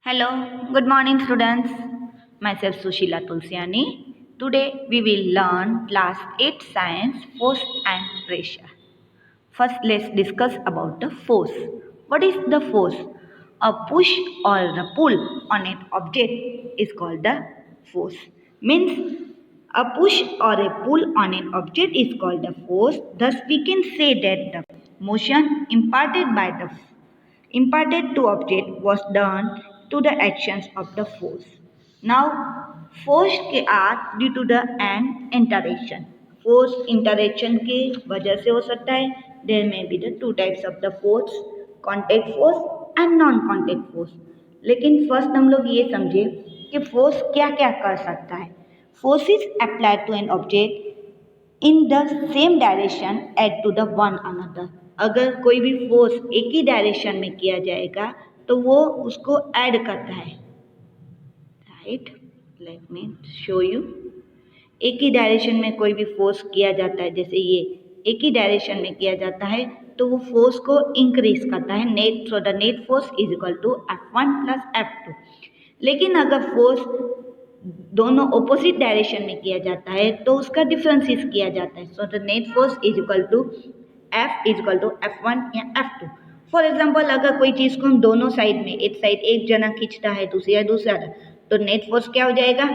Hello, good morning students. Myself Sushila Tulsiani. Today we will learn class 8 science force and pressure. First let's discuss about the force. What is the force? A push or a pull on an object is called the force. Means a push or a pull on an object is called the force. Thus we can say that the motion imparted to object was done to the actions of the force. Now, force के are due to the an interaction. Force interaction के वजह से हो सकता है. There may be the two types of the force, contact force and non-contact force. लेकिन first हम लोग ये समझे कि फोर्स क्या क्या कर सकता है. Force is applied to an object in the same direction at to the one another. अगर कोई भी फोर्स एक ही डायरेक्शन में किया जाएगा तो वो उसको ऐड करता है. Right, let me show you. एक ही डायरेक्शन में कोई भी फोर्स किया जाता है, जैसे ये एक ही डायरेक्शन में किया जाता है तो वो फोर्स को इंक्रीज करता है. Net so the net force is equal to F1 plus F2. लेकिन अगर फोर्स दोनों ऑपोजिट डायरेक्शन में किया जाता है तो उसका डिफरेंशिएट किया जाता है. So the net force is equal to F is equal to F1 या F2. फॉर एग्जांपल अगर कोई चीज़ को हम दोनों साइड में, एक साइड एक जना खींचता है दूसरी या दूसरा, तो नेट फोर्स क्या हो जाएगा.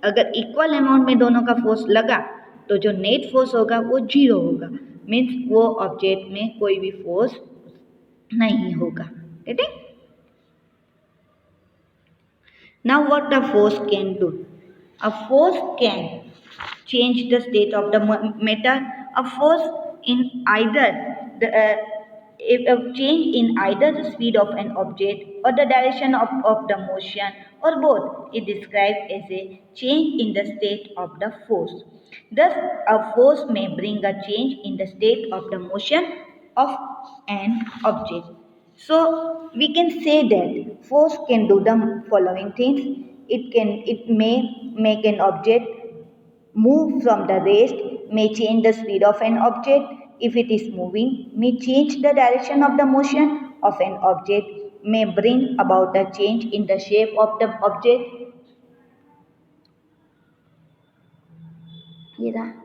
अगर इक्वल अमाउंट में दोनों का फोर्स लगा तो जो नेट फोर्स होगा वो 0 होगा. मीन्स वो ऑब्जेक्ट में कोई भी फोर्स नहीं होगा. ठीक है. Now what the force can do? A force can change the state of the matter. A force in either if a change in either the speed of an object or the direction of the motion or both is described as a change in the state of the force. Thus, a force may bring a change in the state of the motion of an object. So we can say that force can do the following things. It may make an object move from the rest, may change the speed of an object if it is moving, may change the direction of the motion of an object, may bring about a change in the shape of the object.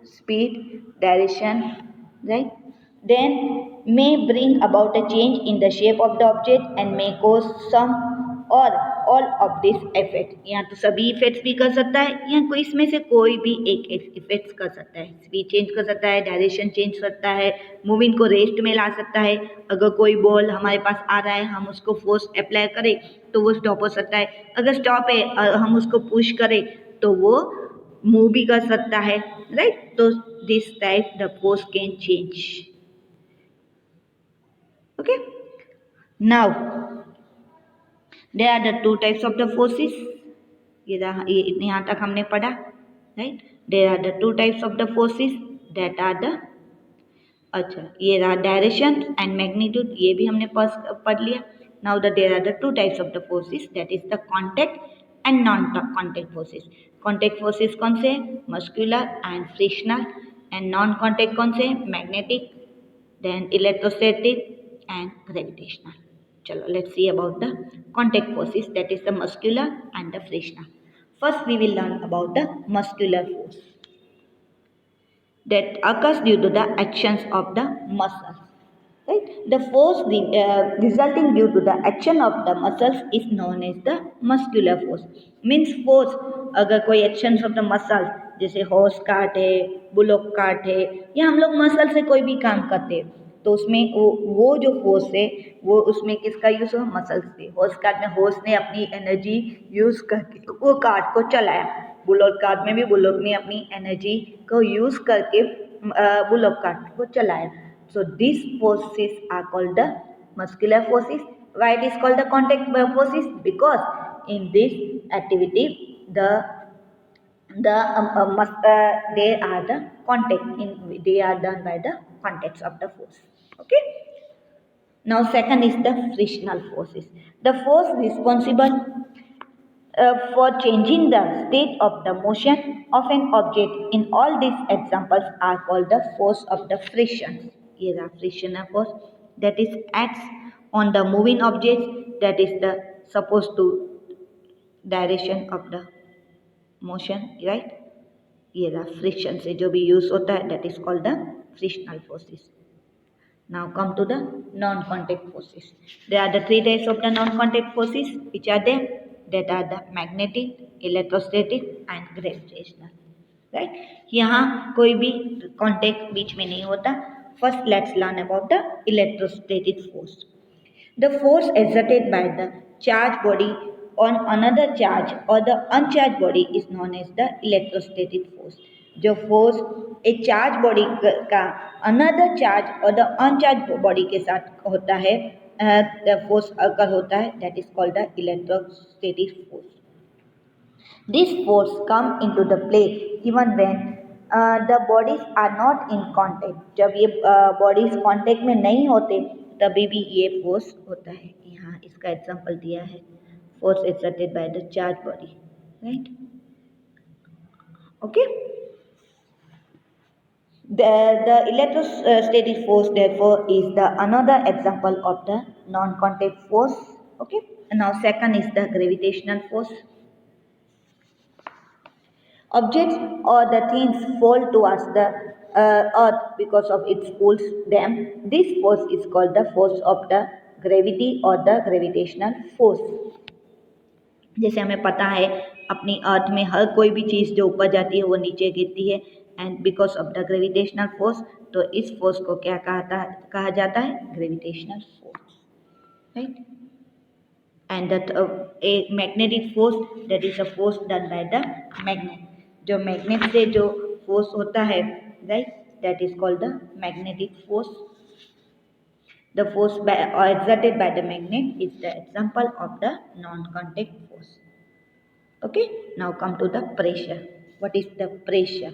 Speed, direction, right? Then may bring about a change in the shape of the object and may cause some or all of this effect. या तो सभी effects भी कर सकता है या कोई इसमें से कोई भी एक इफेक्ट्स कर सकता है. स्पीड चेंज कर सकता है, डायरेक्शन चेंज कर सकता है, मूविंग को रेस्ट में ला सकता है. अगर कोई बॉल हमारे पास आ रहा है, हम उसको फोर्स अप्लाई करें तो वो स्टॉप हो सकता है. अगर स्टॉप है हम उसको पुश करें तो वो मूव भी कर सकता है. राइट, तो this type the force can change. Okay, now there are the two types of the forces. ये यहाँ तक हमने पढ़ा. Right, there are the two types of the forces that are the, अच्छा ये रहा डायरेक्शन एंड मैग्नीट्यूड, ये भी हमने पढ़ लिया. Now the there are the two types of the forces that is the contact and non contact forces. Contact forces कौन से? Muscular and frictional. And non contact कौन से? Magnetic, then electrostatic and gravitational. चलो let's see about the contact forces, that is the muscular and the frictional. First we will learn about the muscular force that occurs due to the actions of the muscles. Right, the force resulting due to the action of the muscles is known as the muscular force. Means force अगर कोई actions of the muscles, जैसे horse cart है, bullock cart है, या हम लोग muscle से कोई भी काम करते हैं तो उसमें वो जो फोर्स है वो उसमें किसका यूज हो? मसल्स से. हॉर्स कार्ट में हॉर्स ने अपनी एनर्जी यूज करके वो कार्ट को चलाया. बुलॉक कार्ट में भी बुलॉक ने अपनी एनर्जी को यूज करके बुलॉक कार्ट को चलाया. So these forces are called the muscular forces. Why it is called the contact forces? Because in this activity they are the contact they are done by the contacts of the force. Okay. Now second is the frictional forces. The force responsible for changing the state of the motion of an object in all these examples are called the force of the friction. Here are frictional force that is acts on the moving object, that is the supposed to direction of the motion, right. ये रहा friction से जो भी use होता है, that is called the frictional forces. Now come to the non-contact forces. There are the three types of the non-contact forces, which are there. That are the magnetic, electrostatic and gravitational. Right? यहाँ कोई भी contact बीच में नहीं होता. First, let's learn about the electrostatic force. The force exerted by the charged body on another charge or the uncharged body is known as the electrostatic force. जो force एक charge body का another charge और the uncharge body के साथ होता है, force अगर होता है, that is called the electrostatic force. This force come into the play even when the bodies are not in contact. जब ये बॉडीज कांटेक्ट में नहीं होते तभी भी ये फोर्स होता है. यहाँ इसका एग्जांपल दिया है, force exerted by the charge body, right. Okay. The electrostatic force therefore is the another example of the non-contact force. Okay. Now second is the gravitational force. Objects or the things fall towards the earth because of its pulls them. This force is called the force of the gravity or the gravitational force. जैसे हमें पता है अपनी अर्थ में हर कोई भी चीज़ जो ऊपर जाती है वो नीचे गिरती है, and because of the gravitational force. तो इस फोर्स को क्या कहा जाता है? Gravitational force, right. And a magnetic force, that is a force done by the magnet. जो मैग्नेट से जो फोर्स होता है, right, that is called the magnetic force. The force exerted by the magnet is the example of the non-contact force. Okay, now come to the pressure. What is the pressure?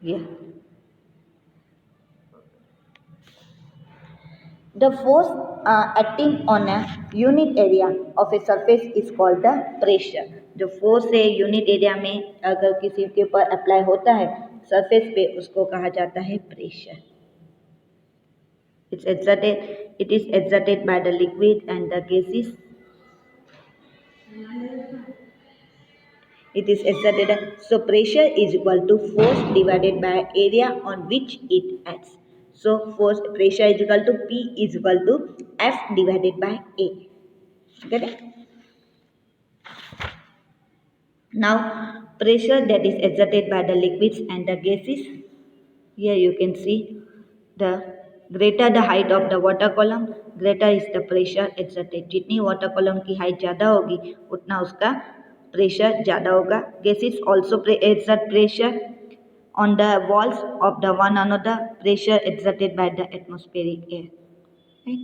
Yeah. The force acting on a unit area of a surface is called the pressure. जो force है unit area में अगर किसी के ऊपर apply होता है surface पे, उसको कहा जाता है pressure. It is exerted by the liquid and the gases. It is exerted. So pressure is equal to force divided by area on which it acts. So pressure is equal to P is equal to F divided by A. Get it? Now pressure that is exerted by the liquids and the gases. Here you can see the greater the height of the water column, greater is the pressure exerted. जितनी water column की height ज़्यादा होगी उतना उसका pressure ज़्यादा होगा. Gases also exert pressure on the walls of the one another, pressure exerted by the atmospheric air. Right?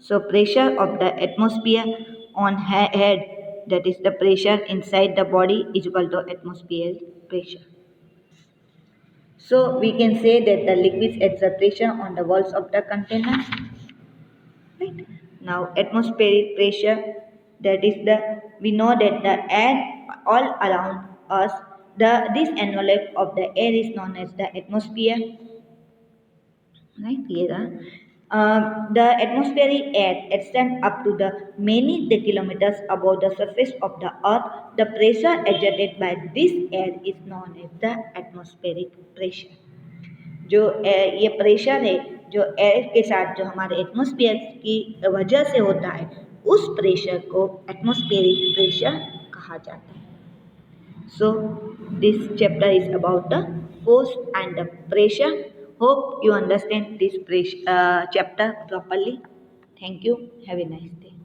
So pressure of the atmosphere on head, that is the pressure inside the body, is equal to atmospheric pressure. So we can say that the liquids exert pressure on the walls of the container. Right? Now atmospheric pressure, that is we know that the air all around us, this envelope of the air is known as the atmosphere. Right? Here, the atmospheric air extends up to the many kilometers above the surface of the earth. The pressure exerted by this air is known as the atmospheric pressure. जो ये pressure है जो air के साथ जो हमारे atmosphere की वजह से होता है, उस प्रेशर को एटमॉस्फेरिक प्रेशर कहा जाता है. So this chapter is about the force and the pressure. Hope you understand this chapter properly. Thank you. Have a nice day.